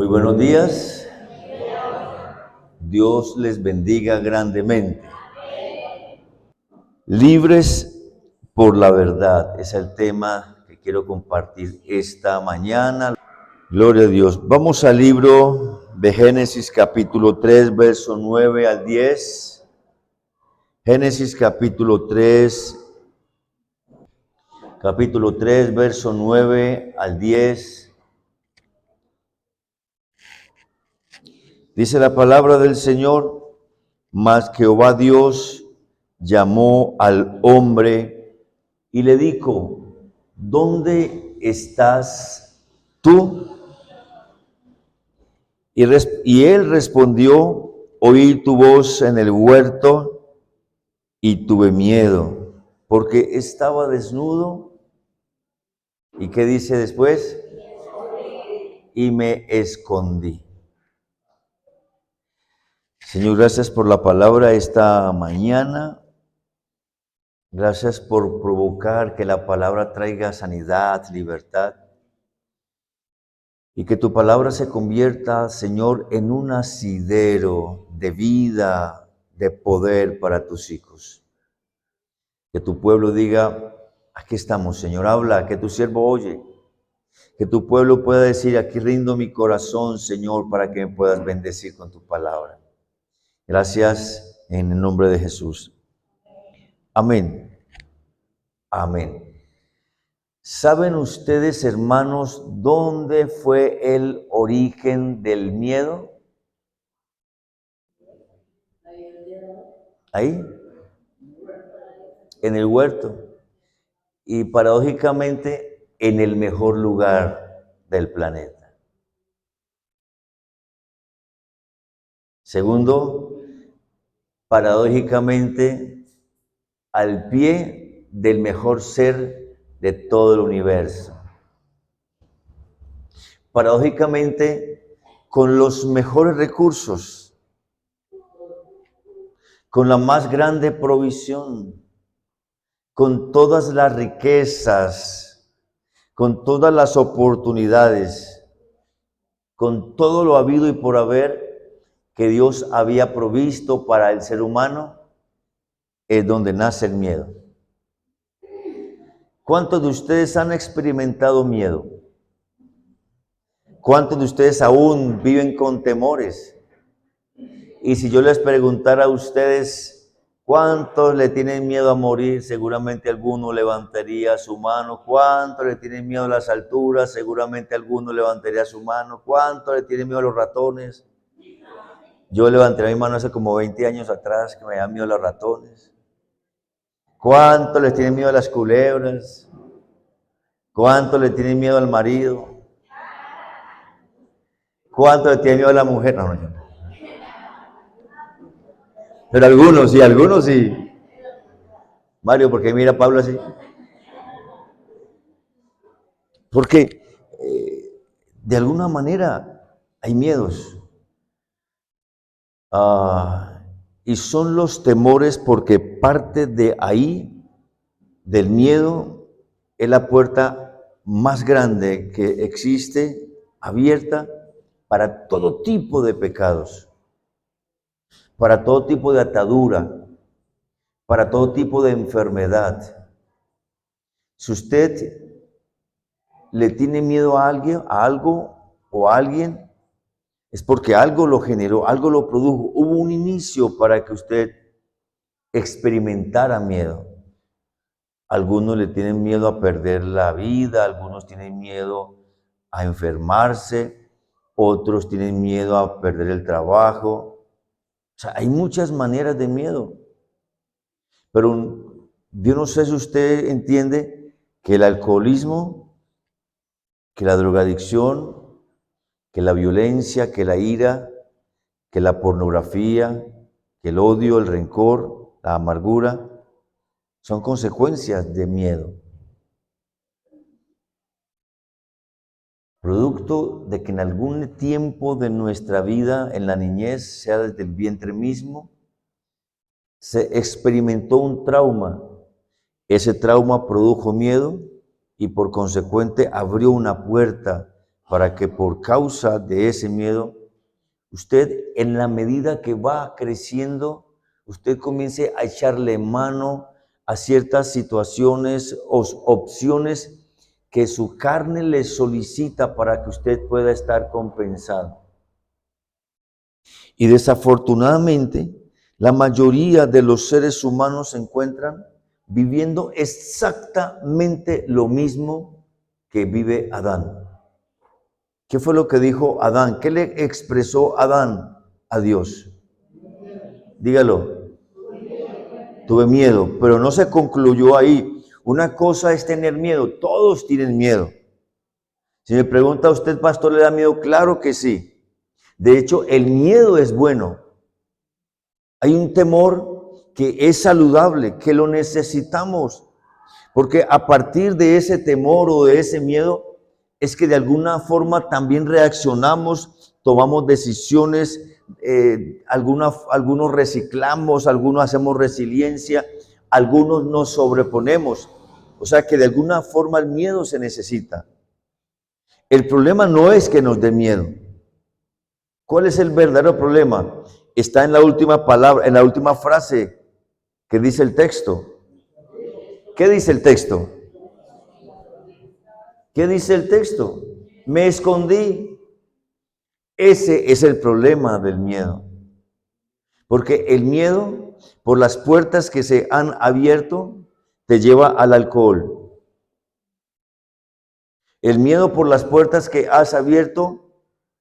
Muy buenos días. Dios les bendiga grandemente. Libres por la verdad es el tema que quiero compartir esta mañana. Gloria a Dios. Vamos al libro de Génesis capítulo 3, verso 9 al 10. Génesis capítulo 3, verso 9 al 10. Dice la palabra del Señor: mas Jehová Dios llamó al hombre y le dijo: ¿dónde estás tú? Y él respondió: oí tu voz en el huerto y tuve miedo, porque estaba desnudo. ¿Y qué dice después? Y me escondí. Señor, gracias por la palabra esta mañana. Gracias por provocar que la palabra traiga sanidad, libertad. Y que tu palabra se convierta, Señor, en un asidero de vida, de poder para tus hijos. Que tu pueblo diga: aquí estamos, Señor, habla, que tu siervo oye. Que tu pueblo pueda decir: aquí rindo mi corazón, Señor, para que me puedas bendecir con tu palabra. Gracias en el nombre de Jesús. Amén. Amén. ¿Saben ustedes, hermanos, dónde fue el origen del miedo? Ahí, en el huerto. Y paradójicamente, en el mejor lugar del planeta. Segundo, paradójicamente, al pie del mejor ser de todo el universo. Paradójicamente, con los mejores recursos, con la más grande provisión, con todas las riquezas, con todas las oportunidades, con todo lo habido y por haber que Dios había provisto para el ser humano, es donde nace el miedo. ¿Cuántos de ustedes han experimentado miedo? ¿Cuántos de ustedes aún viven con temores? Y si yo les preguntara a ustedes, ¿cuántos le tienen miedo a morir? Seguramente alguno levantaría su mano. ¿Cuántos le tienen miedo a las alturas? Seguramente alguno levantaría su mano. ¿Cuántos le tienen miedo a los ratones? Yo levanté mi mano hace como 20 años atrás, que me dan miedo a los ratones. ¿Cuántos le tienen miedo a las culebras? ¿Cuántos le tienen miedo al marido? ¿Cuántos le tienen miedo a la mujer? No, yo no. Pero algunos sí. Mario, ¿por qué mira a Pablo así? Porque de alguna manera hay miedos. Y son los temores, porque parte de ahí, del miedo, es la puerta más grande que existe, abierta para todo tipo de pecados, para todo tipo de atadura, para todo tipo de enfermedad. Si usted le tiene miedo a alguien, a algo o a alguien, es porque algo lo generó, algo lo produjo. Hubo un inicio para que usted experimentara miedo. Algunos le tienen miedo a perder la vida, algunos tienen miedo a enfermarse, otros tienen miedo a perder el trabajo. O sea, hay muchas maneras de miedo. Pero yo no sé si usted entiende que el alcoholismo, que la drogadicción, que la violencia, que la ira, que la pornografía, que el odio, el rencor, la amargura, son consecuencias de miedo. Producto de que en algún tiempo de nuestra vida, en la niñez, sea desde el vientre mismo, se experimentó un trauma. Ese trauma produjo miedo y por consecuente abrió una puerta para que por causa de ese miedo, usted en la medida que va creciendo, usted comience a echarle mano a ciertas situaciones o opciones que su carne le solicita para que usted pueda estar compensado. Y desafortunadamente, la mayoría de los seres humanos se encuentran viviendo exactamente lo mismo que vive Adán. ¿Qué fue lo que dijo Adán? ¿Qué le expresó Adán a Dios? Dígalo. Tuve miedo, pero no se concluyó ahí. Una cosa es tener miedo, todos tienen miedo. Si me pregunta usted, pastor, ¿le da miedo? Claro que sí. De hecho, el miedo es bueno. Hay un temor que es saludable, que lo necesitamos, porque a partir de ese temor o de ese miedo es que de alguna forma también reaccionamos, tomamos decisiones, algunos reciclamos, algunos hacemos resiliencia, algunos nos sobreponemos. O sea que de alguna forma el miedo se necesita. El problema no es que nos dé miedo. ¿Cuál es el verdadero problema? Está en la última palabra, en la última frase que dice el texto. ¿Qué dice el texto? ¿Qué dice el texto? Me escondí. Ese es el problema del miedo. Porque el miedo, por las puertas que se han abierto, te lleva al alcohol. El miedo por las puertas que has abierto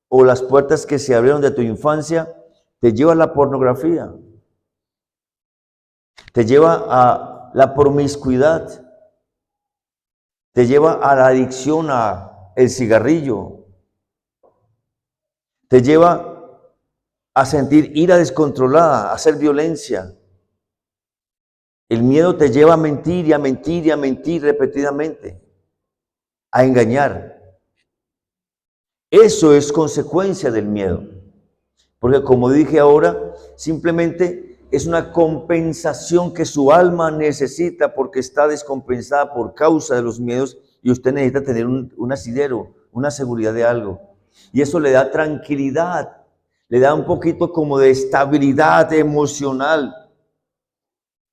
o las puertas que se abrieron de tu infancia, te lleva a la pornografía. Te lleva a la promiscuidad. Te lleva a la adicción al cigarrillo. Te lleva a sentir ira descontrolada, a hacer violencia. El miedo te lleva a mentir y a mentir y a mentir repetidamente, a engañar. Eso es consecuencia del miedo. Porque como dije ahora, simplemente es una compensación que su alma necesita porque está descompensada por causa de los miedos y usted necesita tener un asidero, una seguridad de algo. Y eso le da tranquilidad, le da un poquito como de estabilidad emocional.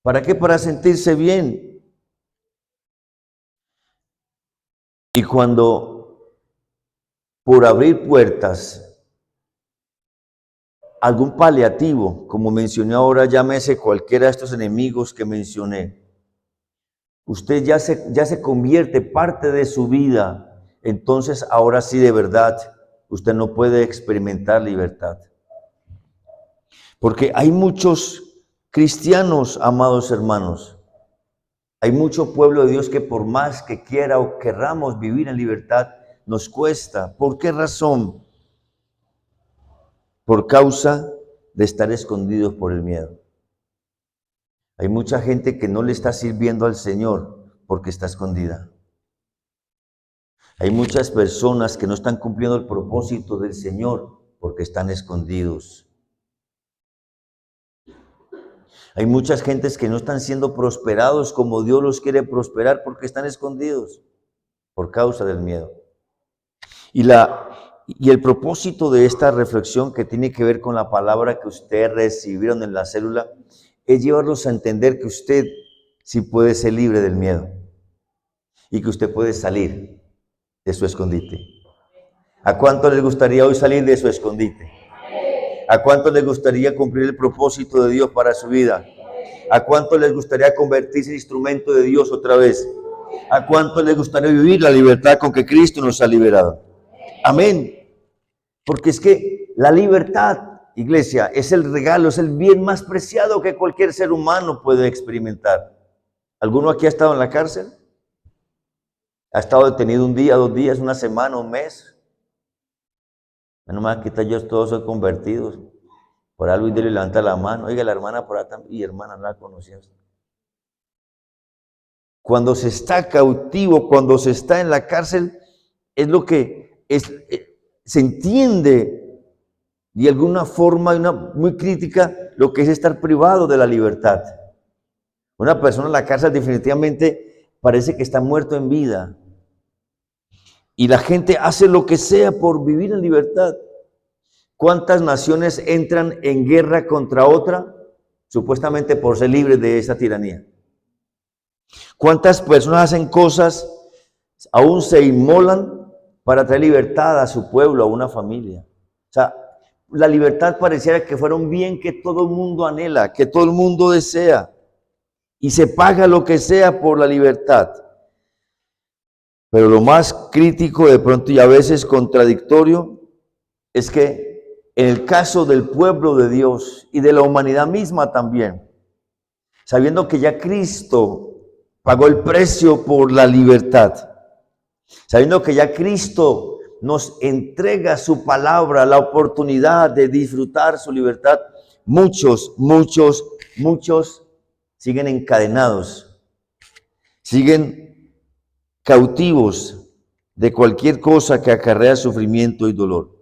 ¿Para qué? Para sentirse bien. Y cuando por abrir puertas, algún paliativo, como mencioné ahora, llámese cualquiera de estos enemigos que mencioné, usted ya se convierte parte de su vida, entonces ahora sí de verdad, usted no puede experimentar libertad. Porque hay muchos cristianos, amados hermanos, hay mucho pueblo de Dios que por más que quiera o querramos vivir en libertad, nos cuesta. ¿Por qué razón? Por causa de estar escondidos por el miedo. Hay mucha gente que no le está sirviendo al Señor porque está escondida. Hay muchas personas que no están cumpliendo el propósito del Señor porque están escondidos. Hay muchas gentes que no están siendo prosperados como Dios los quiere prosperar porque están escondidos por causa del miedo. Y el propósito de esta reflexión que tiene que ver con la palabra que ustedes recibieron en la célula es llevarlos a entender que usted sí puede ser libre del miedo y que usted puede salir de su escondite. ¿A cuánto les gustaría hoy salir de su escondite? ¿A cuánto les gustaría cumplir el propósito de Dios para su vida? ¿A cuánto les gustaría convertirse en instrumento de Dios otra vez? ¿A cuánto les gustaría vivir la libertad con que Cristo nos ha liberado? Amén. Porque es que la libertad, iglesia, es el regalo, es el bien más preciado que cualquier ser humano puede experimentar. ¿Alguno aquí ha estado en la cárcel? ¿Ha estado detenido un día, 2 días, una semana, un mes? Menos mal que está yo todos soy convertidos. Por algo y le levanta la mano. Oiga, la hermana por acá, y hermana no la conocía. Cuando se está cautivo, cuando se está en la cárcel, es lo que se entiende de alguna forma muy crítica lo que es estar privado de la libertad. Una persona en la cárcel definitivamente parece que está muerto en vida. y la gente hace lo que sea por vivir en libertad. ¿Cuántas naciones entran en guerra contra otra? Supuestamente por ser libres de esa tiranía. ¿Cuántas personas hacen cosas, aún se inmolan para traer libertad a su pueblo, a una familia? O sea, la libertad pareciera que fuera un bien que todo el mundo anhela, que todo el mundo desea. Y se paga lo que sea por la libertad. Pero lo más crítico de pronto y a veces contradictorio es que en el caso del pueblo de Dios y de la humanidad misma también, sabiendo que ya Cristo pagó el precio por la libertad, sabiendo que ya Cristo nos entrega su palabra, la oportunidad de disfrutar su libertad, muchos siguen encadenados, siguen cautivos de cualquier cosa que acarrea sufrimiento y dolor.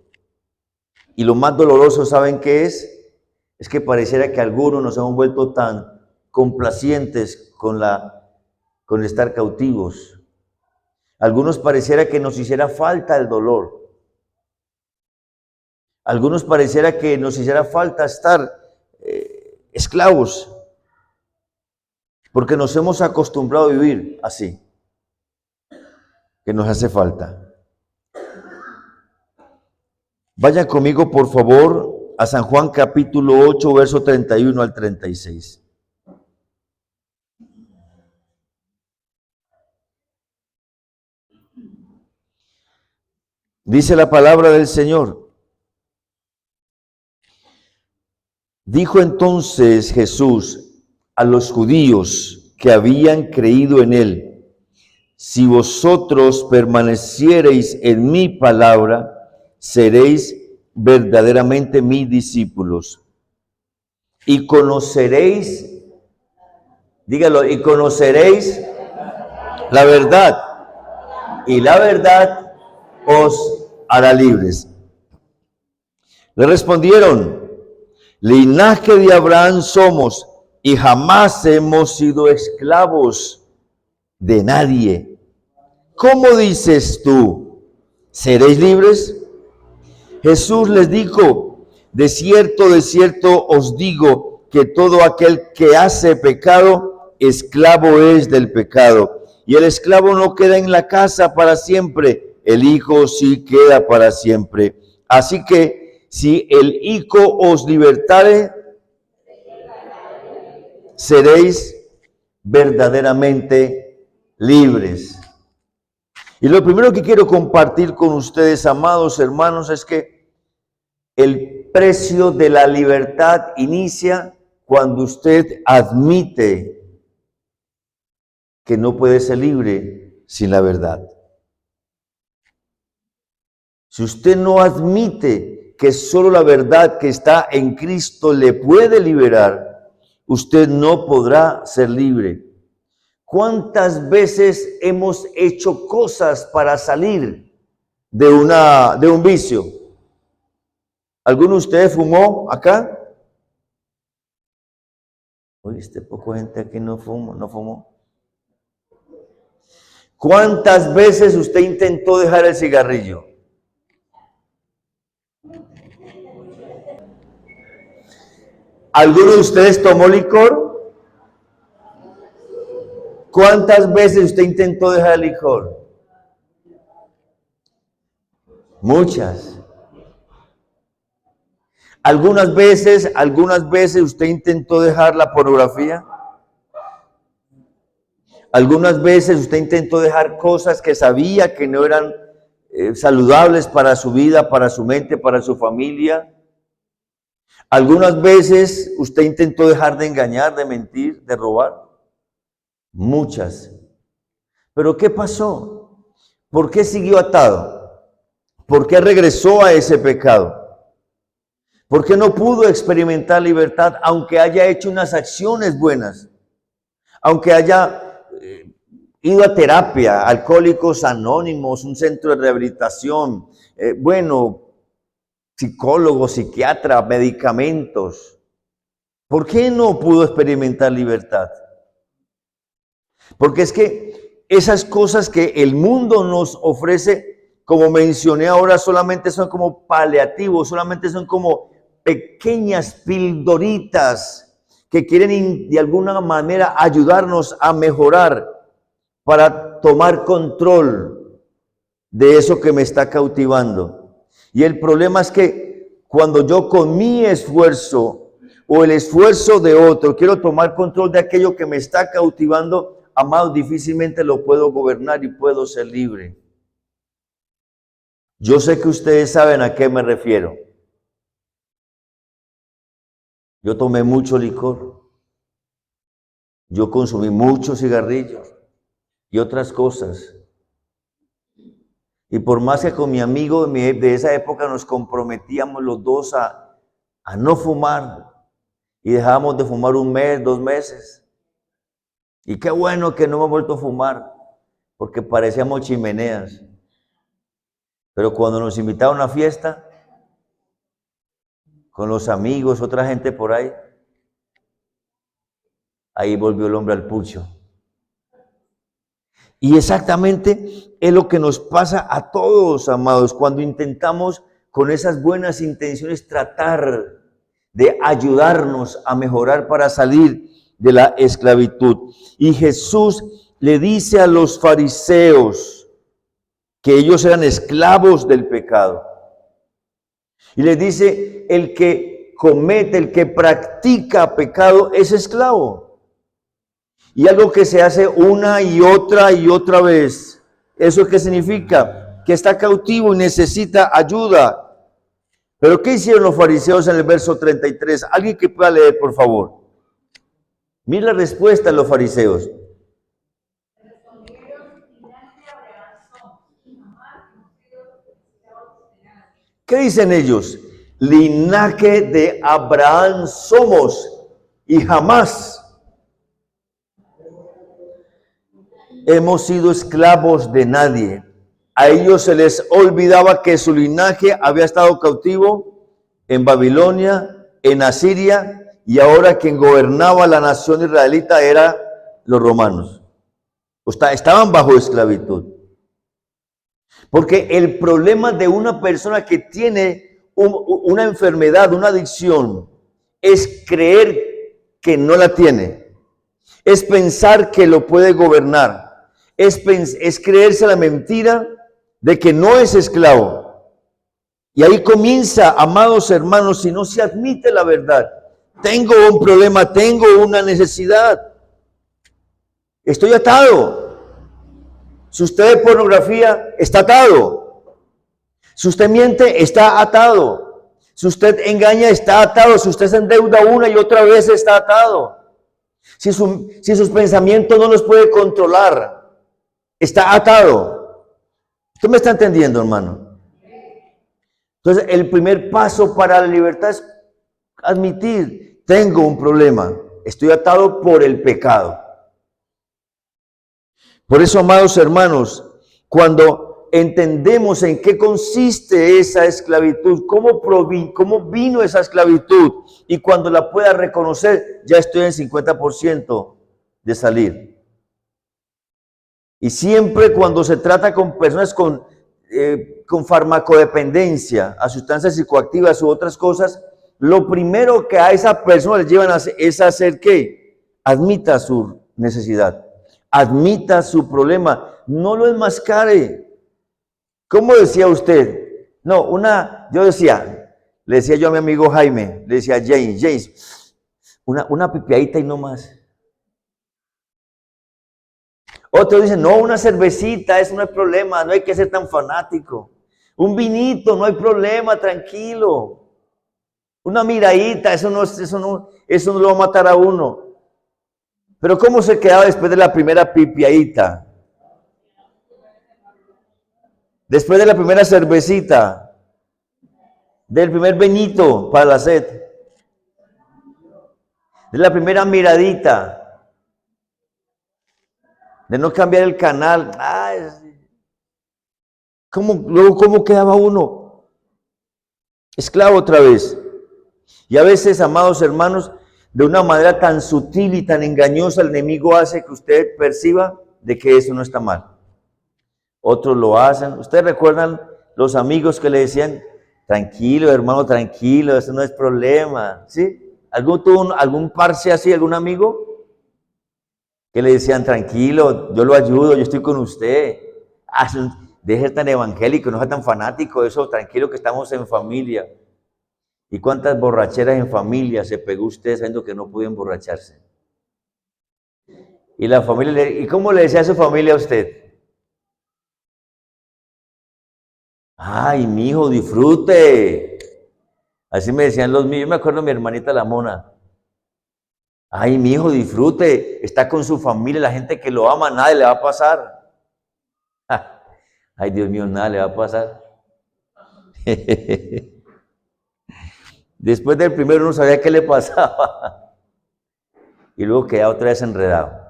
Y lo más doloroso, ¿saben qué es? Es que pareciera que algunos nos hemos vuelto tan complacientes con estar cautivos. Algunos pareciera que nos hiciera falta el dolor. Algunos pareciera que nos hiciera falta estar esclavos, porque nos hemos acostumbrado a vivir así, que nos hace falta. Vaya conmigo, por favor, a San Juan capítulo 8, verso 31 al 36. Dice la palabra del Señor. Dijo entonces Jesús a los judíos que habían creído en él: si vosotros permaneciereis en mi palabra, seréis verdaderamente mis discípulos y conoceréis, dígalo, y conoceréis la verdad, y la verdad os hará libres. Le respondieron: linaje de Abraham somos y jamás hemos sido esclavos de nadie. ¿Cómo dices tú, seréis libres? Jesús les dijo: de cierto os digo que todo aquel que hace pecado, esclavo es del pecado. Y el esclavo no queda en la casa para siempre, el Hijo sí queda para siempre. Así que si el Hijo os libertare, seréis verdaderamente libres. Y lo primero que quiero compartir con ustedes, amados hermanos, es que el precio de la libertad inicia cuando usted admite que no puede ser libre sin la verdad. Si usted no admite que solo la verdad que está en Cristo le puede liberar, usted no podrá ser libre. ¿Cuántas veces hemos hecho cosas para salir de un vicio? ¿Alguno de ustedes fumó acá? Oíste, poco gente aquí no fumó. ¿Cuántas veces usted intentó dejar el cigarrillo? ¿Alguno de ustedes tomó licor? ¿Cuántas veces usted intentó dejar el licor? Muchas. Algunas veces usted intentó dejar la pornografía. Algunas veces usted intentó dejar cosas que sabía que no eran saludables para su vida, para su mente, para su familia. Algunas veces usted intentó dejar de engañar, de mentir, de robar. Muchas. ¿Pero qué pasó? ¿Por qué siguió atado? ¿Por qué regresó a ese pecado? ¿Por qué no pudo experimentar libertad aunque haya hecho unas acciones buenas? Aunque haya ido a terapia, Alcohólicos Anónimos, un centro de rehabilitación, psicólogo, psiquiatra, medicamentos. ¿Por qué no pudo experimentar libertad? Porque es que esas cosas que el mundo nos ofrece como mencioné ahora, solamente son como paliativos, solamente son como pequeñas pildoritas que quieren de alguna manera ayudarnos a mejorar para tomar control de eso que me está cautivando. Y el problema es que cuando yo con mi esfuerzo o el esfuerzo de otro quiero tomar control de aquello que me está cautivando, amados, difícilmente lo puedo gobernar y puedo ser libre. Yo sé que ustedes saben a qué me refiero. Yo tomé mucho licor. Yo consumí muchos cigarrillos y otras cosas. Y por más que con mi amigo de esa época nos comprometíamos los dos a no fumar, y dejábamos de fumar 1 mes, 2 meses. Y qué bueno que no hemos vuelto a fumar, porque parecíamos chimeneas. Pero cuando nos invitaron a una fiesta, con los amigos, otra gente por ahí, ahí volvió el hombre al pucho. Y exactamente es lo que nos pasa a todos, amados, cuando intentamos con esas buenas intenciones tratar de ayudarnos a mejorar para salir de la esclavitud. Y Jesús le dice a los fariseos que ellos eran esclavos del pecado. Y les dice, el que comete, el que practica pecado es esclavo. Y algo que se hace una y otra vez. ¿Eso qué significa? Que está cautivo y necesita ayuda. Pero ¿qué hicieron los fariseos en el verso 33? Alguien que pueda leer, por favor. Mira la respuesta de los fariseos. ¿Qué dicen ellos? Linaje de Abraham somos y jamás hemos sido esclavos de nadie. A ellos se les olvidaba que su linaje había estado cautivo en Babilonia, en Asiria, y ahora quien gobernaba la nación israelita eran los romanos. Estaban bajo esclavitud. Porque el problema de una persona que tiene una enfermedad, una adicción, es creer que no la tiene. Es pensar que lo puede gobernar. Es creerse la mentira de que no es esclavo. Y ahí comienza, amados hermanos, si no se admite la verdad. Tengo un problema, tengo una necesidad. Estoy atado. Si usted ve pornografía, está atado. Si usted miente, está atado. Si usted engaña, está atado. Si usted se endeuda una y otra vez, está atado. Si sus pensamientos no los puede controlar, está atado. ¿Usted me está entendiendo, hermano? Entonces, el primer paso para la libertad es admitir, tengo un problema, estoy atado por el pecado. Por eso, amados hermanos, cuando entendemos en qué consiste esa esclavitud, cómo vino esa esclavitud, y cuando la pueda reconocer, ya estoy en 50% de salir. Y siempre cuando se trata con personas con farmacodependencia, a sustancias psicoactivas u otras cosas, lo primero que a esa persona les llevan es hacer ¿qué? Admita su necesidad, admita su problema, no lo enmascare. ¿Cómo decía usted? No, le decía yo a mi amigo Jaime, le decía a James, una pipiadita y no más. Otro dice, no, una cervecita, eso no es problema, no hay que ser tan fanático. Un vinito, no hay problema, tranquilo. Una miradita, eso no lo va a matar a uno. Pero ¿cómo se quedaba después de la primera pipiadita? Después de la primera cervecita, del primer benito para la sed, de la primera miradita, de no cambiar el canal. ¿Cómo quedaba uno? Esclavo otra vez. Y a veces, amados hermanos, de una manera tan sutil y tan engañosa, el enemigo hace que usted perciba de que eso no está mal. otros lo hacen. ¿Ustedes recuerdan los amigos que le decían, tranquilo, hermano, tranquilo, eso no es problema? ¿Sí? ¿Algún tuvo algún parce así, algún amigo? Que le decían, tranquilo, yo lo ayudo, yo estoy con usted. Deje de ser tan evangélico, no sea tan fanático, eso, tranquilo que estamos en familia. ¿Y cuántas borracheras en familia se pegó usted sabiendo que no podía emborracharse? Y la familia, ¿y cómo le decía a su familia a usted? Ay, mi hijo, disfrute. Así me decían los míos. Yo me acuerdo de mi hermanita la Mona. Ay, mi hijo, disfrute. Está con su familia, la gente que lo ama, nada le va a pasar. Ay, Dios mío, nada le va a pasar. Después del primero no sabía qué le pasaba. Y luego quedaba otra vez enredado.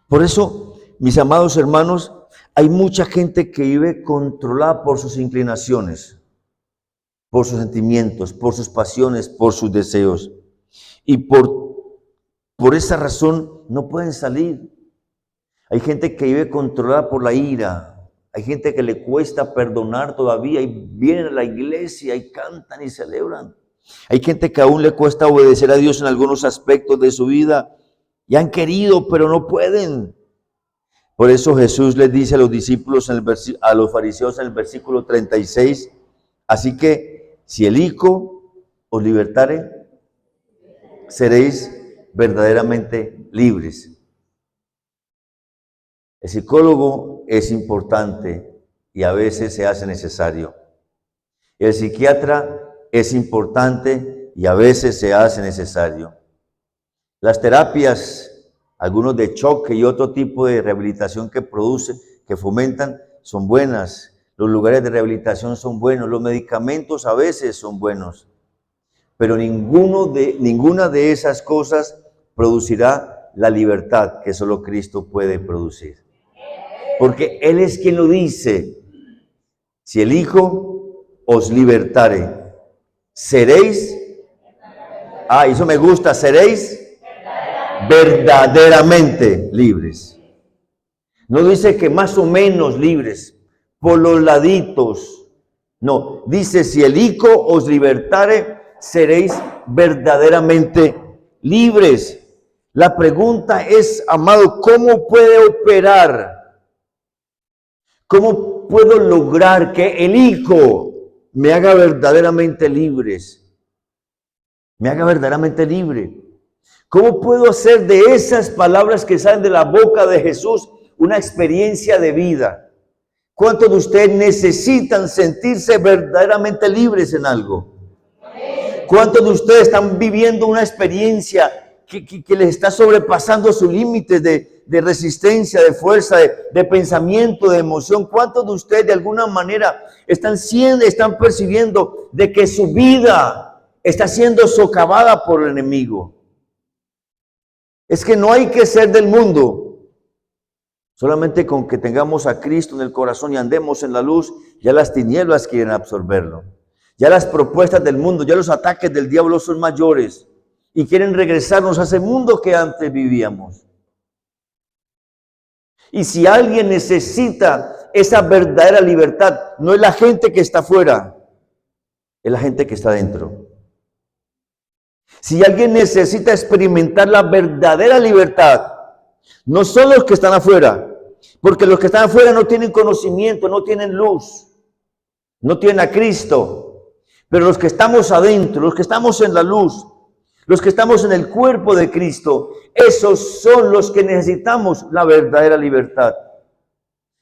Por eso, mis amados hermanos, hay mucha gente que vive controlada por sus inclinaciones, por sus sentimientos, por sus pasiones, por sus deseos. Y por esa razón no pueden salir. Hay gente que vive controlada por la ira. Hay gente que le cuesta perdonar todavía y vienen a la iglesia y cantan y celebran. Hay gente que aún le cuesta obedecer a Dios en algunos aspectos de su vida y han querido, pero no pueden. Por eso Jesús les dice a los discípulos, a los fariseos en el versículo 36, así que si el Hijo os libertare, seréis verdaderamente libres. El psicólogo es importante y a veces se hace necesario. El psiquiatra es importante y a veces se hace necesario. Las terapias, algunos de choque y otro tipo de rehabilitación que producen, que fomentan, son buenas. Los lugares de rehabilitación son buenos. Los medicamentos a veces son buenos. Pero ninguna de esas cosas producirá la libertad que solo Cristo puede producir. Porque Él es quien lo dice. Si el Hijo os libertare, seréis, eso me gusta, seréis verdaderamente libres. No dice que más o menos libres, por los laditos. No, dice si el Hijo os libertare, seréis verdaderamente libres. La pregunta es, amado, ¿cómo puede operar? ¿Cómo puedo lograr que el Hijo me haga verdaderamente libres? Me haga verdaderamente libre. ¿Cómo puedo hacer de esas palabras que salen de la boca de Jesús una experiencia de vida? ¿Cuántos de ustedes necesitan sentirse verdaderamente libres en algo? ¿Cuántos de ustedes están viviendo una experiencia que les está sobrepasando sus límites de resistencia, de fuerza, de pensamiento, de emoción? ¿Cuántos de ustedes de alguna manera están percibiendo de que su vida está siendo socavada por el enemigo? Es que no hay que ser del mundo. Solamente con que tengamos a Cristo en el corazón y andemos en la luz, ya las tinieblas quieren absorberlo. Ya las propuestas del mundo, ya los ataques del diablo son mayores y quieren regresarnos a ese mundo que antes vivíamos. Y si alguien necesita esa verdadera libertad, no es la gente que está afuera, es la gente que está dentro. Si alguien necesita experimentar la verdadera libertad, no son los que están afuera, porque los que están afuera no tienen conocimiento, no tienen luz, no tienen a Cristo. Pero los que estamos adentro, los que estamos en la luz, los que estamos en el cuerpo de Cristo, esos son los que necesitamos la verdadera libertad.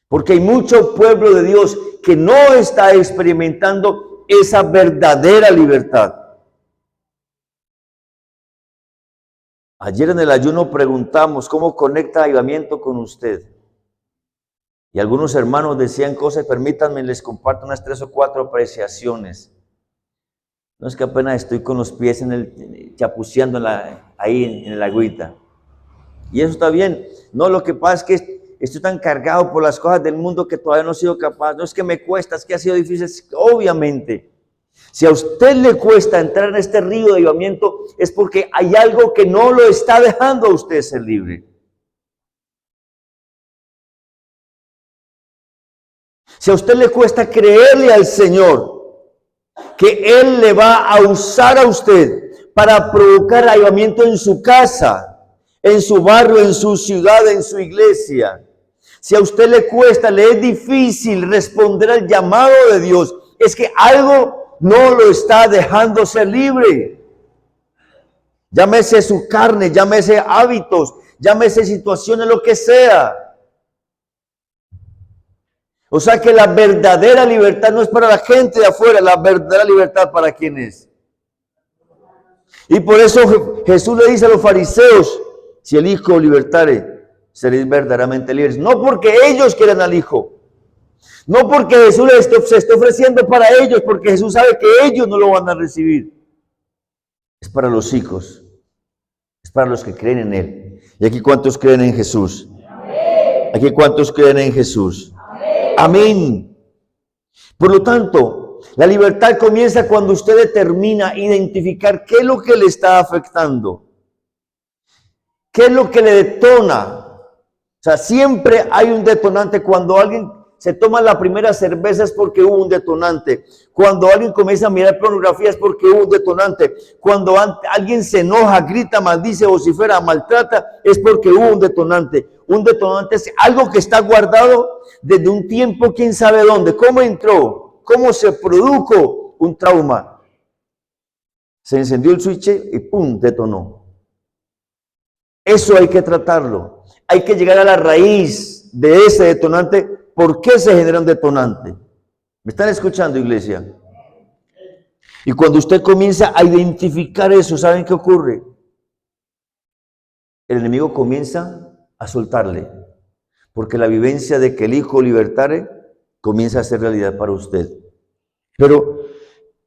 Porque hay mucho pueblo de Dios que no está experimentando esa verdadera libertad. Ayer en el ayuno preguntamos cómo conecta avivamiento con usted. Y algunos hermanos decían cosas, permítanme, les comparto unas 3 o 4 apreciaciones. No es que apenas estoy con los pies chapuceando ahí en el agüita. Y eso está bien. No, lo que pasa es que estoy tan cargado por las cosas del mundo que todavía no he sido capaz. No es que me cuesta, es que ha sido difícil. Obviamente, si a usted le cuesta entrar en este río de avivamiento, es porque hay algo que no lo está dejando a usted ser libre. Si a usted le cuesta creerle al Señor que Él le va a usar a usted para provocar avivamiento en su casa, en su barrio, en su ciudad, en su iglesia, si a usted le cuesta, le es difícil responder al llamado de Dios, es que algo no lo está dejando ser libre. Llámese su carne, llámese hábitos, llámese situaciones, lo que sea. O sea que la verdadera libertad no es para la gente de afuera, la verdadera libertad para quien es. Y por eso Jesús le dice a los fariseos, si el Hijo libertare, seréis verdaderamente libres. No porque ellos quieran al Hijo, no porque Jesús se esté ofreciendo para ellos, porque Jesús sabe que ellos no lo van a recibir. Es para los hijos, es para los que creen en Él. ¿Y aquí cuántos creen en Jesús? Amén. ¿Aquí cuántos creen en Jesús? Amén. Amén. Por lo tanto, la libertad comienza cuando usted determina identificar qué es lo que le está afectando. ¿Qué es lo que le detona? O sea, siempre hay un detonante. Cuando alguien se toma la primera cerveza es porque hubo un detonante. Cuando alguien comienza a mirar pornografía es porque hubo un detonante. Cuando alguien se enoja, grita, maldice, vocifera, maltrata, es porque hubo un detonante. Un detonante es algo que está guardado desde un tiempo, quién sabe dónde. ¿Cómo entró? ¿Cómo se produjo un trauma? Se encendió el switch y ¡pum! Detonó. Eso hay que tratarlo. Hay que llegar a la raíz de ese detonante. ¿Por qué se genera un detonante? ¿Me están escuchando, iglesia? Y cuando usted comienza a identificar eso, ¿saben qué ocurre? El enemigo comienza a soltarle. Porque la vivencia de que el Hijo libertare comienza a ser realidad para usted. Pero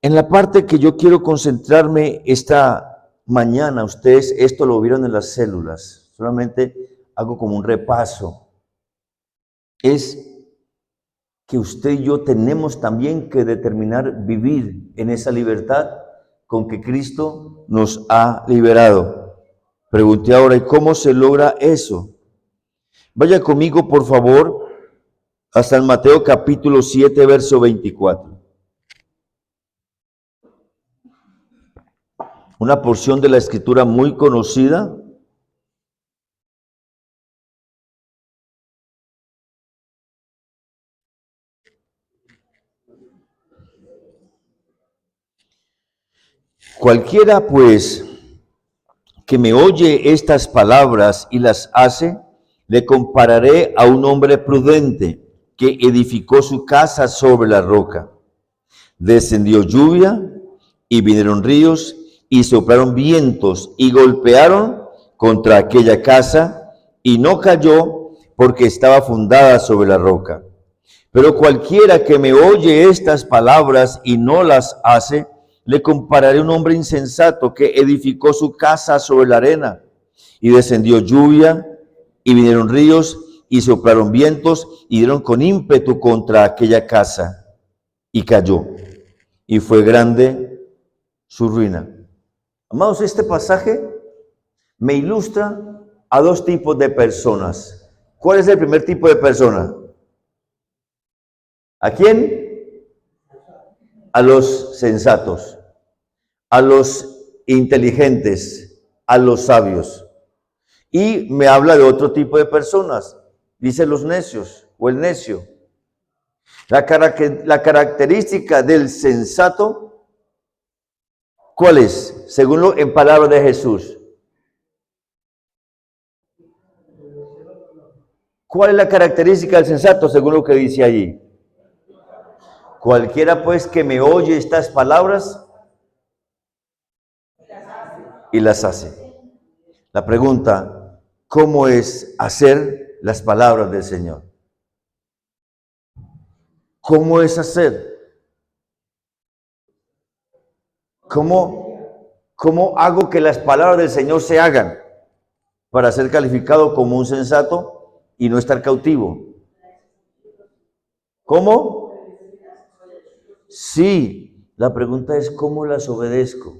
en la parte que yo quiero concentrarme esta mañana, ustedes esto lo vieron en las células. Solamente hago como un repaso. Es que usted y yo tenemos también que determinar vivir en esa libertad con que Cristo nos ha liberado. Pregunté ahora, ¿y cómo se logra eso? Vaya conmigo, por favor, hasta el Mateo capítulo 7, verso 24. Una porción de la Escritura muy conocida. Cualquiera, pues, que me oye estas palabras y las hace, le compararé a un hombre prudente que edificó su casa sobre la roca. Descendió lluvia y vinieron ríos y soplaron vientos y golpearon contra aquella casa y no cayó porque estaba fundada sobre la roca. Pero cualquiera que me oye estas palabras y no las hace, le compararé a un hombre insensato que edificó su casa sobre la arena. Y descendió lluvia, y vinieron ríos, y soplaron vientos, y dieron con ímpetu contra aquella casa, y cayó. Y fue grande su ruina. Amados, este pasaje me ilustra a dos tipos de personas. ¿Cuál es el primer tipo de persona? ¿A quién? A los sensatos, a los inteligentes, a los sabios. Y me habla de otro tipo de personas, dice los necios o el necio. La característica del sensato, ¿cuál es? Según en palabras de Jesús. ¿Cuál es la característica del sensato según lo que dice allí? Cualquiera pues que me oye estas palabras y las hace. La pregunta, ¿cómo es hacer las palabras del Señor? ¿Cómo es hacer? ¿Cómo hago que las palabras del Señor se hagan para ser calificado como un sensato y no estar cautivo? ¿Cómo? Sí, la pregunta es ¿cómo las obedezco?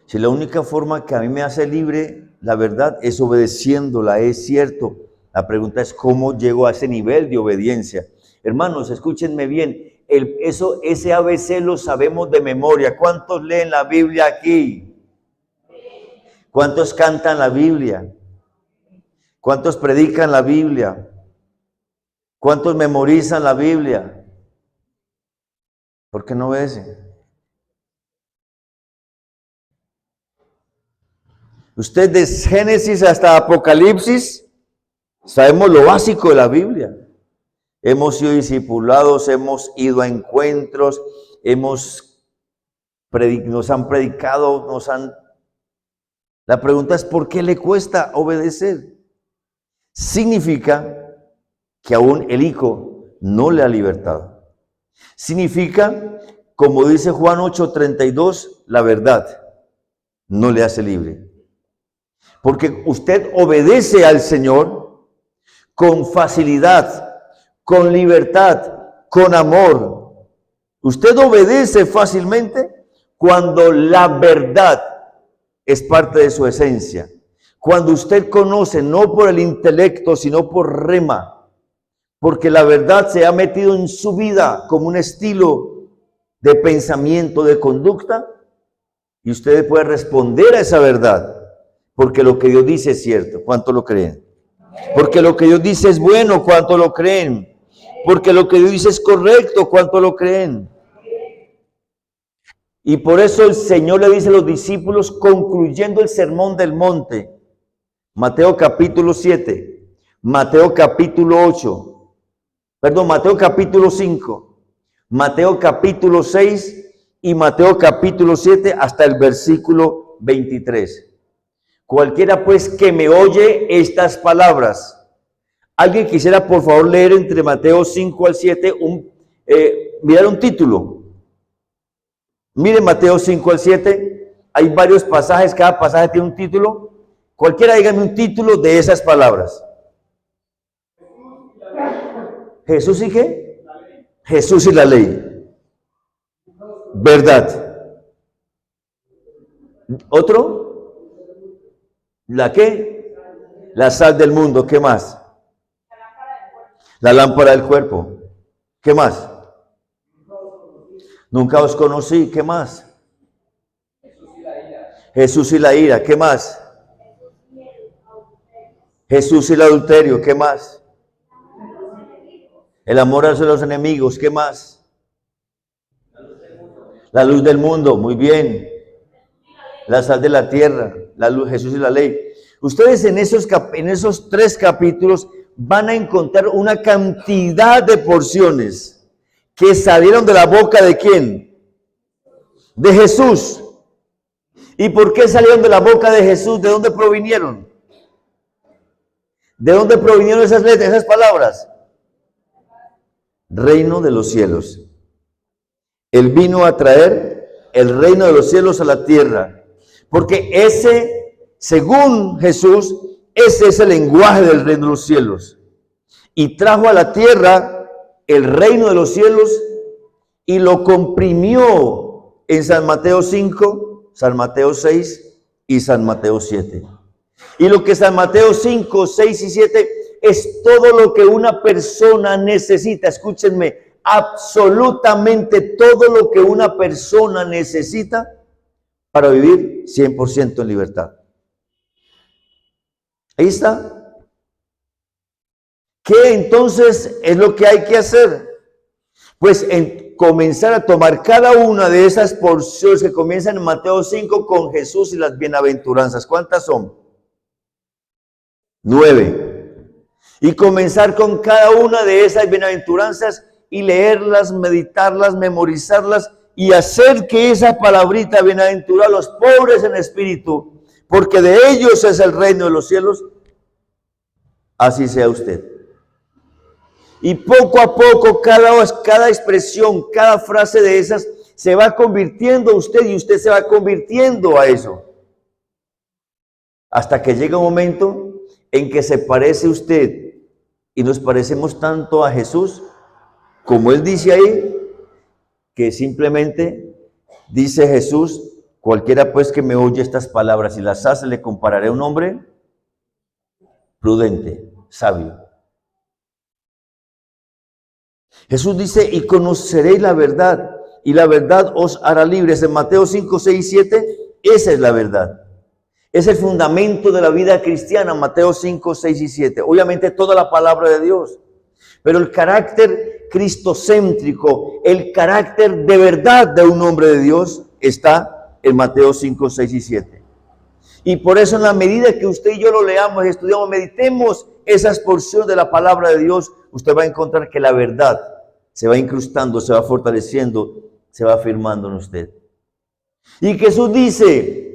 Si la única forma que a mí me hace libre la verdad es obedeciéndola, es cierto. La pregunta es cómo llego a ese nivel de obediencia. Hermanos, escúchenme bien, ese ABC lo sabemos de memoria. ¿Cuántos leen la Biblia aquí? ¿Cuántos cantan la Biblia? ¿Cuántos predican la Biblia? ¿Cuántos memorizan la Biblia? ¿Por qué no obedecen? Usted de Génesis hasta Apocalipsis, sabemos lo básico de la Biblia. Hemos sido discipulados, hemos ido a encuentros, nos han predicado, La pregunta es, ¿por qué le cuesta obedecer? Significa que aún el Hijo no le ha libertado. Significa, como dice Juan 8:32, la verdad no le hace libre. Porque usted obedece al Señor con facilidad, con libertad, con amor. Usted obedece fácilmente cuando la verdad es parte de su esencia. Cuando usted conoce, no por el intelecto, sino por rema, porque la verdad se ha metido en su vida como un estilo de pensamiento, de conducta, y usted puede responder a esa verdad, porque lo que Dios dice es cierto. ¿Cuánto lo creen? Porque lo que Dios dice es bueno. ¿Cuánto lo creen? Porque lo que Dios dice es correcto. ¿Cuánto lo creen? Y por eso el Señor le dice a los discípulos, concluyendo el sermón del monte, Mateo capítulo 7, Mateo capítulo 8, Mateo capítulo 5, Mateo capítulo 6 y Mateo capítulo 7 hasta el versículo 23. Cualquiera pues que me oye estas palabras. ¿Alguien quisiera por favor leer entre Mateo 5 al 7, mirar un título? Mire Mateo 5 al 7, hay varios pasajes, cada pasaje tiene un título. Cualquiera dígame un título de esas palabras. ¿Jesús y qué? Jesús y la ley. Verdad. ¿Otro? ¿La qué? La sal del mundo. ¿Qué más? La lámpara del cuerpo. ¿Qué más? Nunca os conocí. ¿Qué más? Jesús y la ira. ¿Qué más? Jesús y el adulterio. ¿Qué más? El amor hacia los enemigos. ¿Qué más? La luz del mundo. Muy bien. La sal de la tierra. La luz, Jesús y la ley. Ustedes en esos 3 capítulos van a encontrar una cantidad de porciones que salieron de la boca ¿de quién? De Jesús. ¿Y por qué salieron de la boca de Jesús? ¿De dónde provinieron? ¿De dónde provinieron esas letras, esas palabras? Reino de los cielos. Él vino a traer el reino de los cielos a la tierra. Porque según Jesús, ese es el lenguaje del reino de los cielos. Y trajo a la tierra el reino de los cielos y lo comprimió en San Mateo 5, San Mateo 6 y San Mateo 7. Y lo que San Mateo 5, 6 y 7 es todo lo que una persona necesita. Escúchenme, absolutamente todo lo que una persona necesita para vivir 100% en libertad. Ahí está. ¿Qué entonces es lo que hay que hacer? Pues comenzar a tomar cada una de esas porciones que comienzan en Mateo 5 con Jesús y las bienaventuranzas. ¿Cuántas son? 9. Y comenzar con cada una de esas bienaventuranzas y leerlas, meditarlas, memorizarlas y hacer que esa palabrita bienaventurada a los pobres en espíritu, porque de ellos es el reino de los cielos, así sea usted. Y poco a poco cada expresión, cada frase de esas se va convirtiendo a usted y usted se va convirtiendo a eso. Hasta que llega un momento en que se parece usted y nos parecemos tanto a Jesús, como él dice ahí, que simplemente dice Jesús, Cualquiera pues que me oye estas palabras y las hace, le compararé a un hombre prudente, sabio. Jesús dice, y conoceréis la verdad, y la verdad os hará libres. En Mateo 5, 6 y 7, esa es la verdad. Es el fundamento de la vida cristiana, Mateo 5, 6 y 7. Obviamente toda la palabra de Dios. Pero el carácter cristocéntrico, el carácter de verdad de un hombre de Dios está en Mateo 5, 6 y 7. Y por eso en la medida que usted y yo lo leamos, estudiamos, meditemos esas porciones de la palabra de Dios, usted va a encontrar que la verdad se va incrustando, se va fortaleciendo, se va afirmando en usted. Y Jesús dice,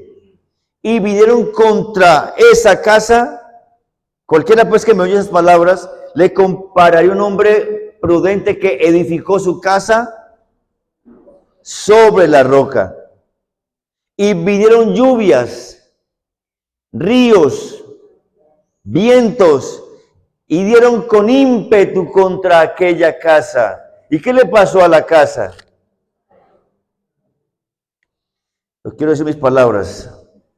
y vinieron contra esa casa, cualquiera pues que me oye esas palabras, le compararé a un hombre prudente que edificó su casa sobre la roca. Y vinieron lluvias, ríos, vientos, y dieron con ímpetu contra aquella casa. ¿Y qué le pasó a la casa? Os quiero decir mis palabras.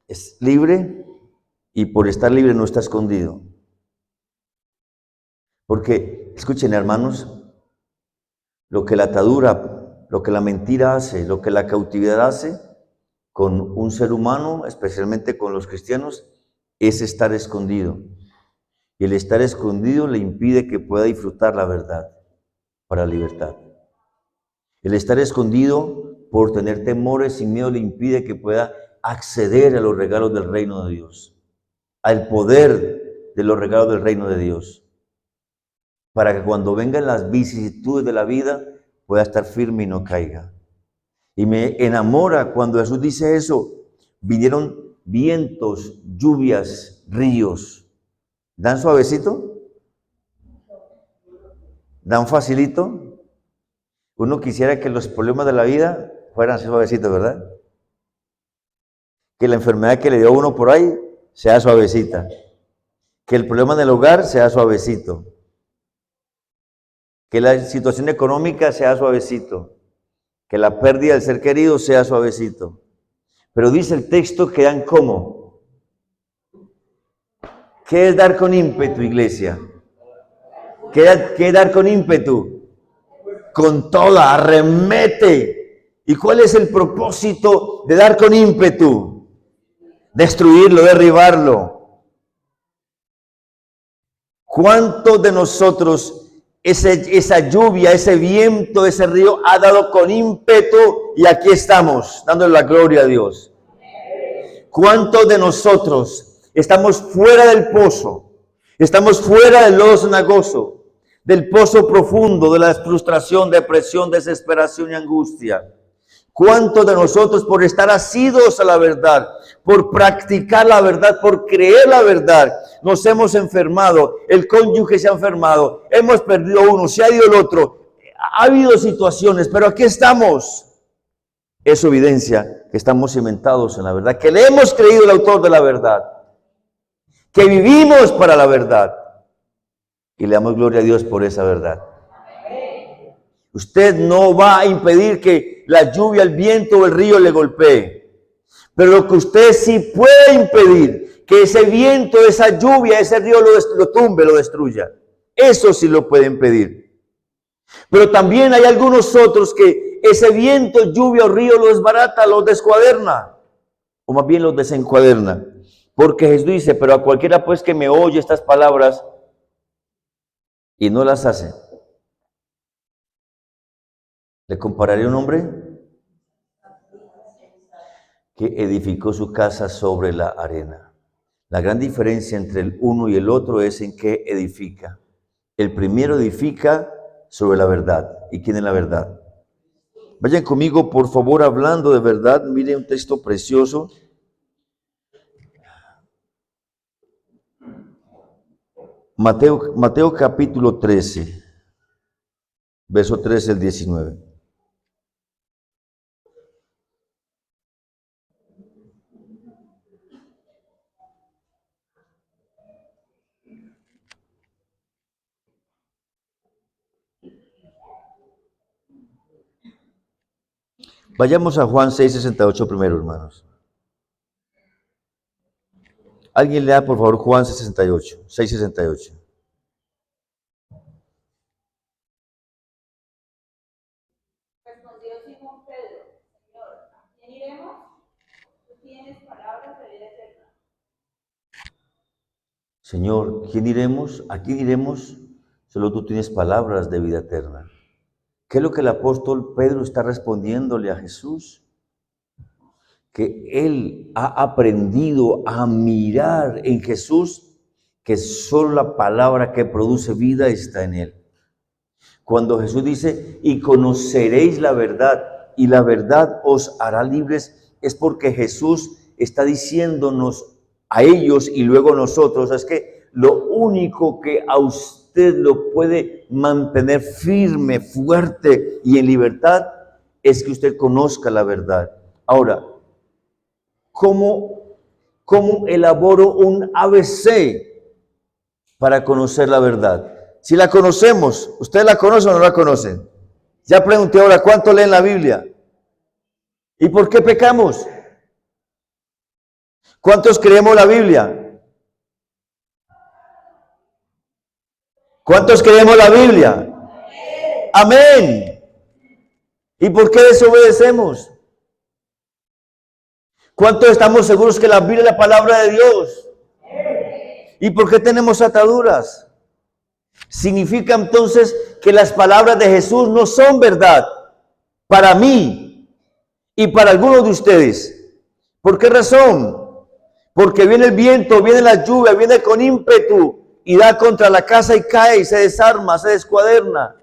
Es libre y por estar libre no está escondido. Porque, escuchen hermanos, lo que la atadura, lo que la mentira hace, lo que la cautividad hace con un ser humano, especialmente con los cristianos, es estar escondido. Y el estar escondido le impide que pueda disfrutar la verdad para libertad. El estar escondido por tener temores y miedo le impide que pueda acceder a los regalos del reino de Dios, al poder de los regalos del reino de Dios, para que cuando vengan las vicisitudes de la vida pueda estar firme y no caiga. Y me enamora cuando Jesús dice eso, vinieron vientos, lluvias, ríos. ¿Dan suavecito? ¿Dan facilito? Uno quisiera que los problemas de la vida fueran suavecitos, ¿verdad? Que la enfermedad que le dio a uno por ahí sea suavecita. Que el problema del hogar sea suavecito. Que la situación económica sea suavecito. Que la pérdida del ser querido sea suavecito. Pero dice el texto que dan ¿cómo? ¿Qué es dar con ímpetu, iglesia? ¿Qué es dar con ímpetu? Con toda, arremete. ¿Y cuál es el propósito de dar con ímpetu? Destruirlo, derribarlo. ¿Cuántos de nosotros esa lluvia, ese viento, ese río ha dado con ímpetu y aquí estamos, dándole la gloria a Dios? ¿Cuántos de nosotros estamos fuera del pozo? Estamos fuera del lodo cenagoso, del pozo profundo, de la frustración, depresión, desesperación y angustia. ¿Cuántos de nosotros por estar asidos a la verdad, por practicar la verdad, por creer la verdad, nos hemos enfermado? El cónyuge se ha enfermado, hemos perdido uno, se ha ido el otro. Ha habido situaciones, pero aquí estamos. Eso evidencia que estamos cimentados en la verdad, que le hemos creído al autor de la verdad, que vivimos para la verdad y le damos gloria a Dios por esa verdad. Usted no va a impedir que la lluvia, el viento o el río le golpee, pero lo que usted sí puede impedir, que ese viento, esa lluvia, ese río lo tumbe, lo destruya. Eso sí lo puede impedir. Pero también hay algunos otros que ese viento, lluvia o río los desbarata, los descuaderna, o más bien los desencuaderna. Porque Jesús dice, pero a cualquiera pues que me oye estas palabras y no las hace, le compararé a un hombre que edificó su casa sobre la arena. La gran diferencia entre el uno y el otro es en qué edifica. El primero edifica sobre la verdad. ¿Y quién es la verdad? Vayan conmigo, por favor, hablando de verdad. Miren un texto precioso. Mateo capítulo 13, verso 13 al 19. Vayamos a Juan 6:68 primero, hermanos. Alguien lea, por favor, Juan 6:68. Respondió Simón Pedro: Señor, ¿a quién iremos? Tú tienes palabras de vida eterna. Señor, ¿quién iremos? ¿A quién iremos? Solo tú tienes palabras de vida eterna. ¿Qué es lo que el apóstol Pedro está respondiéndole a Jesús? Que él ha aprendido a mirar en Jesús, que solo la palabra que produce vida está en él. Cuando Jesús dice, y conoceréis la verdad, y la verdad os hará libres, es porque Jesús está diciéndonos a ellos y luego a nosotros, es que lo único que a usted lo puede mantener firme, fuerte y en libertad, es que usted conozca la verdad. Ahora, ¿cómo elaboro un ABC para conocer la verdad? Si la conocemos, ¿ustedes la conocen o no la conocen? Ya pregunté ahora, ¿cuánto leen la Biblia? ¿Y por qué pecamos? ¿Cuántos creemos la Biblia? ¿Cuántos creemos la Biblia? Amén. ¿Y por qué desobedecemos? ¿Cuántos estamos seguros que la Biblia es la palabra de Dios? ¿Y por qué tenemos ataduras? Significa entonces que las palabras de Jesús no son verdad para mí y para algunos de ustedes. ¿Por qué razón? Porque viene el viento, viene la lluvia, viene con ímpetu y da contra la casa y cae y se desarma, se descuaderna.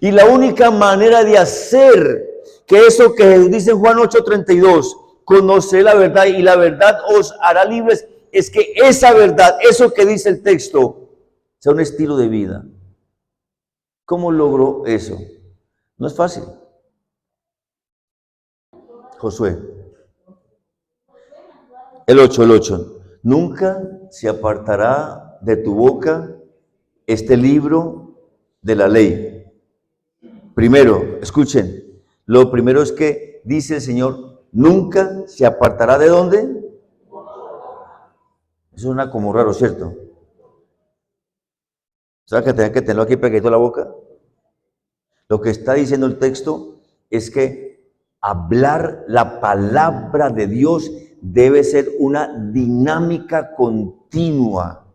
Y la única manera de hacer que eso que Jesús dice en Juan 8:32, conocer la verdad y la verdad os hará libres, es que esa verdad, eso que dice el texto, sea un estilo de vida. ¿Cómo logro eso? No es fácil. Josué. El 8. Nunca se apartará de tu boca este libro de la ley. Primero, escuchen, lo primero es que dice el Señor, nunca se apartará ¿de dónde? Eso suena como raro, ¿cierto? ¿Sabes que tenés que tenerlo aquí pegadito a la boca? Lo que está diciendo el texto es que hablar la palabra de Dios debe ser una dinámica continua.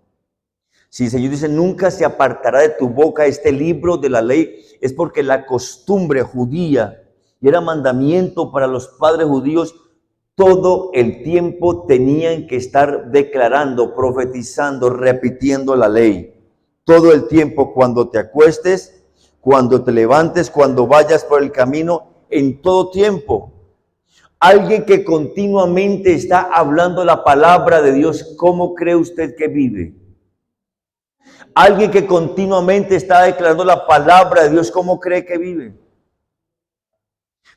Si el Señor dice, nunca se apartará de tu boca este libro de la ley, es porque la costumbre judía, y era mandamiento para los padres judíos, todo el tiempo tenían que estar declarando, profetizando, repitiendo la ley. Todo el tiempo, cuando te acuestes, cuando te levantes, cuando vayas por el camino, en todo tiempo. Alguien que continuamente está hablando la palabra de Dios, ¿cómo cree usted que vive? Alguien que continuamente está declarando la palabra de Dios, ¿cómo cree que vive?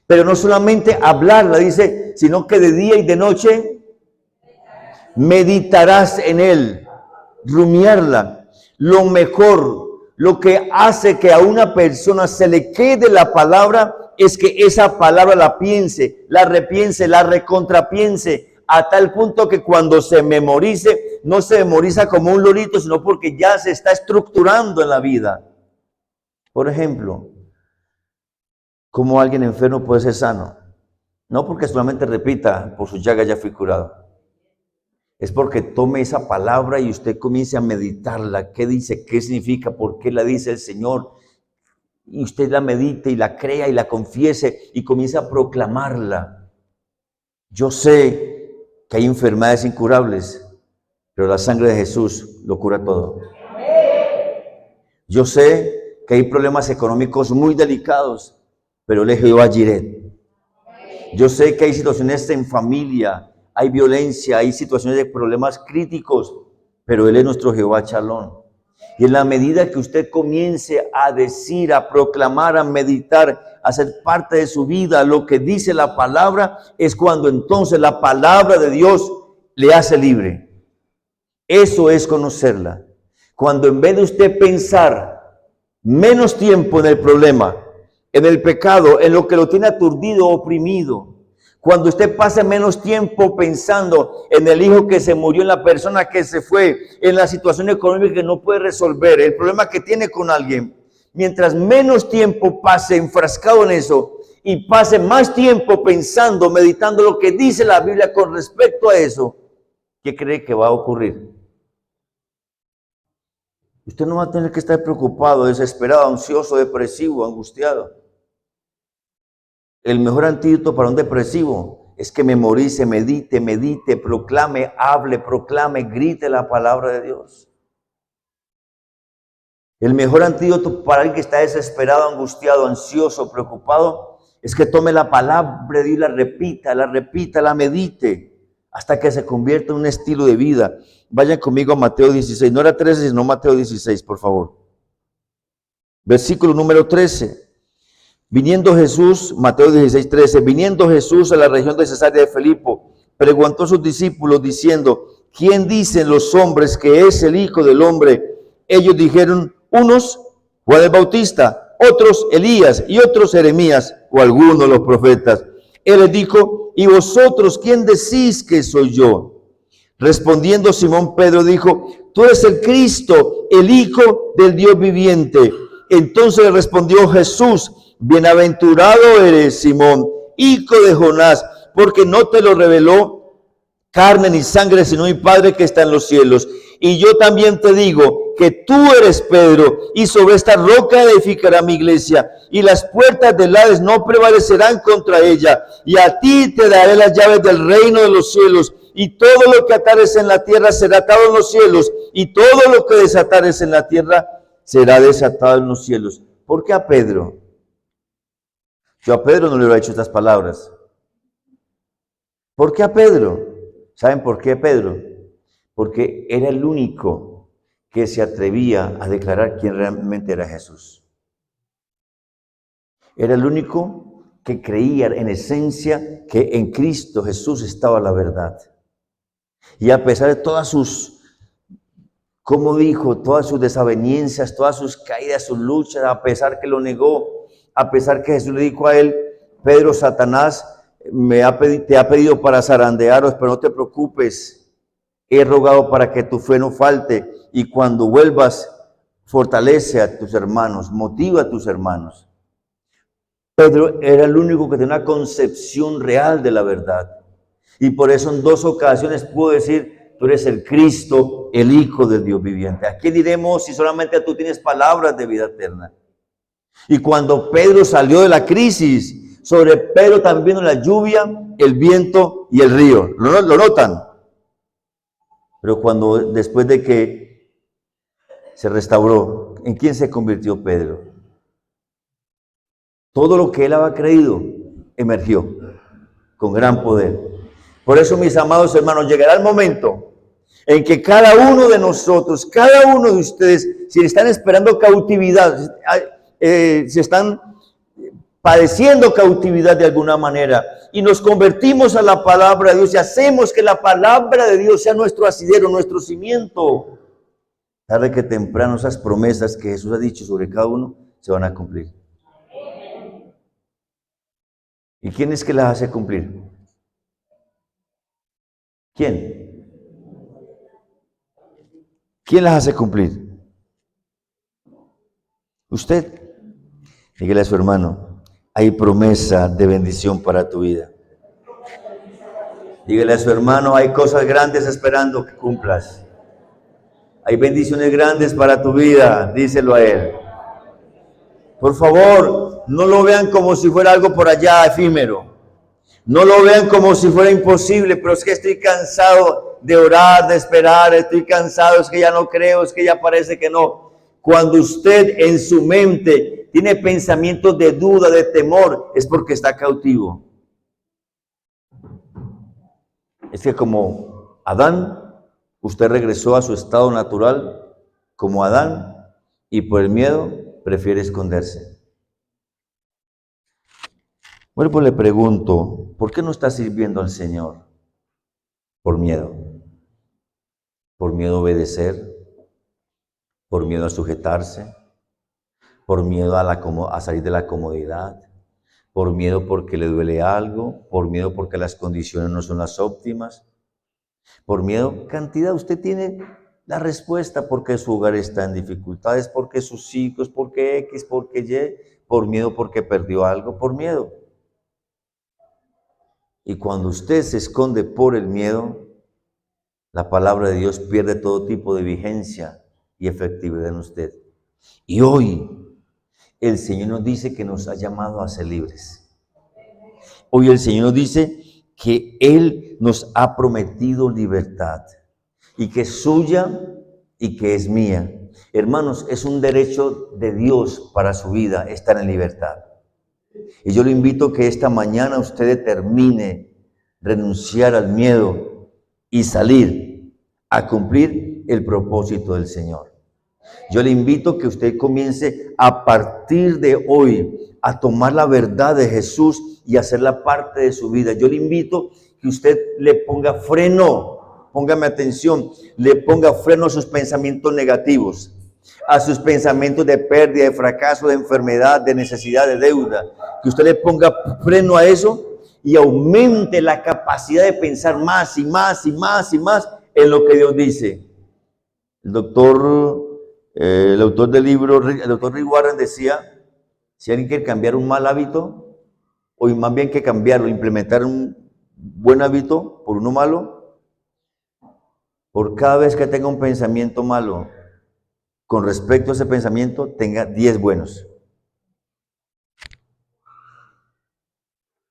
Pero no solamente hablarla, dice, sino que de día y de noche meditarás en él, rumiarla. Lo mejor, lo que hace que a una persona se le quede la palabra es que esa palabra la piense, la repiense, la recontrapiense, a tal punto que cuando se memorice, no se memoriza como un lorito, sino porque ya se está estructurando en la vida. Por ejemplo, ¿cómo alguien enfermo puede ser sano? No porque solamente repita, por su llaga ya fui curado. Es porque tome esa palabra y usted comience a meditarla. ¿Qué dice? ¿Qué significa? ¿Por qué la dice el Señor? Y usted la medite y la crea y la confiese y comience a proclamarla. Yo sé que hay enfermedades incurables, pero la sangre de Jesús lo cura todo. Yo sé que hay problemas económicos muy delicados, pero Él es Jehová Jireh. Yo sé que hay situaciones en familia, hay violencia, hay situaciones de problemas críticos, pero Él es nuestro Jehová Shalom. Y en la medida que usted comience a decir, a proclamar, a meditar, a hacer parte de su vida lo que dice la palabra, es cuando entonces la palabra de Dios le hace libre. Eso es conocerla. Cuando en vez de usted pensar menos tiempo en el problema en el pecado, en lo que lo tiene aturdido, oprimido. Cuando usted pase menos tiempo pensando en el hijo que se murió, en la persona que se fue, en la situación económica que no puede resolver, el problema que tiene con alguien, mientras menos tiempo pase enfrascado en eso y pase más tiempo pensando, meditando lo que dice la Biblia con respecto a eso, ¿qué cree que va a ocurrir? Usted no va a tener que estar preocupado, desesperado, ansioso, depresivo, angustiado. El mejor antídoto para un depresivo es que memorice, medite, proclame, hable, proclame, grite la palabra de Dios. El mejor antídoto para alguien que está desesperado, angustiado, ansioso, preocupado, es que tome la palabra de Dios y la repita, la medite, hasta que se convierta en un estilo de vida. Vayan conmigo a Mateo 16, no era 13, sino Mateo 16, por favor. Versículo número 13. Viniendo Jesús, Mateo 16, 13, viniendo Jesús a la región de Cesarea de Filipo, preguntó a sus discípulos diciendo, ¿quién dicen los hombres que es el Hijo del Hombre? Ellos dijeron, unos Juan el Bautista, otros Elías y otros Jeremías o algunos de los profetas. Él les dijo, ¿y vosotros quién decís que soy yo? Respondiendo Simón Pedro dijo, tú eres el Cristo, el Hijo del Dios viviente. Entonces le respondió Jesús, bienaventurado eres, Simón, hijo de Jonás, porque no te lo reveló carne ni sangre, sino mi Padre que está en los cielos. Y yo también te digo que tú eres Pedro, y sobre esta roca edificará mi iglesia, y las puertas del Hades no prevalecerán contra ella. Y a ti te daré las llaves del reino de los cielos, y todo lo que atares en la tierra será atado en los cielos, y todo lo que desatares en la tierra será desatado en los cielos. ¿Por qué a Pedro? Yo a Pedro no le hubiera hecho estas palabras. ¿Por qué a Pedro? ¿Saben por qué Pedro? Porque era el único que se atrevía a declarar quién realmente era Jesús. Era el único que creía en esencia que en Cristo Jesús estaba la verdad. Y a pesar de todas sus, como dijo, todas sus desavenencias, todas sus caídas, sus luchas, a pesar que lo negó, a pesar que Jesús le dijo a él, Pedro, Satanás te ha pedido para zarandearos, pero no te preocupes, he rogado para que tu fe no falte, y cuando vuelvas, fortalece a tus hermanos, motiva a tus hermanos. Pedro era el único que tenía una concepción real de la verdad, y por eso en 2 ocasiones pudo decir, tú eres el Cristo, el Hijo del Dios viviente. ¿A quién diremos si solamente tú tienes palabras de vida eterna? Y cuando Pedro salió de la crisis, sobre Pedro también vino la lluvia, el viento y el río. ¿Lo notan? Pero después de que se restauró, ¿en quién se convirtió Pedro? Todo lo que él había creído emergió con gran poder. Por eso, mis amados hermanos, llegará el momento en que cada uno de nosotros, cada uno de ustedes, si están esperando cautividad, si están padeciendo cautividad de alguna manera, y nos convertimos a la palabra de Dios y hacemos que la palabra de Dios sea nuestro asidero, nuestro cimiento, tarde que temprano esas promesas que Jesús ha dicho sobre cada uno se van a cumplir. ¿Y quién es que las hace cumplir? ¿Quién? ¿Quién las hace cumplir? Usted. Dígale a su hermano, hay promesa de bendición para tu vida. Dígale a su hermano, hay cosas grandes esperando que cumplas. Hay bendiciones grandes para tu vida, díselo a él. Por favor, no lo vean como si fuera algo por allá efímero. No lo vean como si fuera imposible, pero es que estoy cansado de orar, de esperar, estoy cansado, es que ya no creo, es que ya parece que no. Cuando usted en su mente tiene pensamientos de duda, de temor, es porque está cautivo. Es que como Adán, usted regresó a su estado natural como Adán y por el miedo prefiere esconderse. Bueno, pues le pregunto, ¿por qué no está sirviendo al Señor? Por miedo. Por miedo a obedecer, por miedo a sujetarse, por miedo a salir de la comodidad, por miedo porque le duele algo, por miedo porque las condiciones no son las óptimas, por miedo, cantidad. Usted tiene la respuesta: porque su hogar está en dificultades, porque sus hijos, porque X, porque Y, por miedo porque perdió algo, por miedo. Y cuando usted se esconde por el miedo, la palabra de Dios pierde todo tipo de vigencia y efectividad en usted. Y hoy el Señor nos dice que nos ha llamado a ser libres. Hoy el Señor nos dice que Él nos ha prometido libertad y que es suya y que es mía. Hermanos, es un derecho de Dios para su vida estar en libertad. Y yo le invito a que esta mañana usted determine renunciar al miedo y salir a cumplir el propósito del Señor. Yo le invito a que usted comience a partir de hoy a tomar la verdad de Jesús y hacerla parte de su vida. Yo le invito a que usted le ponga freno, póngame atención, le ponga freno a sus pensamientos negativos, a sus pensamientos de pérdida, de fracaso, de enfermedad, de necesidad, de deuda. Que usted le ponga freno a eso y aumente la capacidad de pensar más y más y más y más en lo que Dios dice. El autor del libro, el doctor Rick Warren decía: si alguien quiere cambiar un mal hábito, o más bien que cambiarlo, implementar un buen hábito por uno malo, por cada vez que tenga un pensamiento malo, con respecto a ese pensamiento, tenga 10 buenos.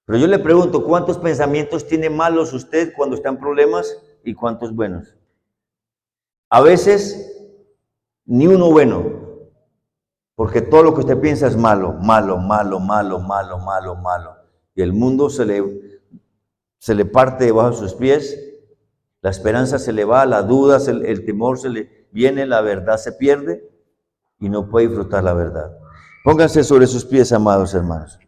Pero yo le pregunto, ¿cuántos pensamientos tiene malos usted cuando está en problemas y cuántos buenos? A veces, ni uno bueno, porque todo lo que usted piensa es malo, malo, malo, malo, malo, malo, malo. Y el mundo se le parte debajo de sus pies, la esperanza se le va, la duda, el temor se le viene, la verdad se pierde y no puede disfrutar la verdad. Pónganse sobre sus pies, amados hermanos.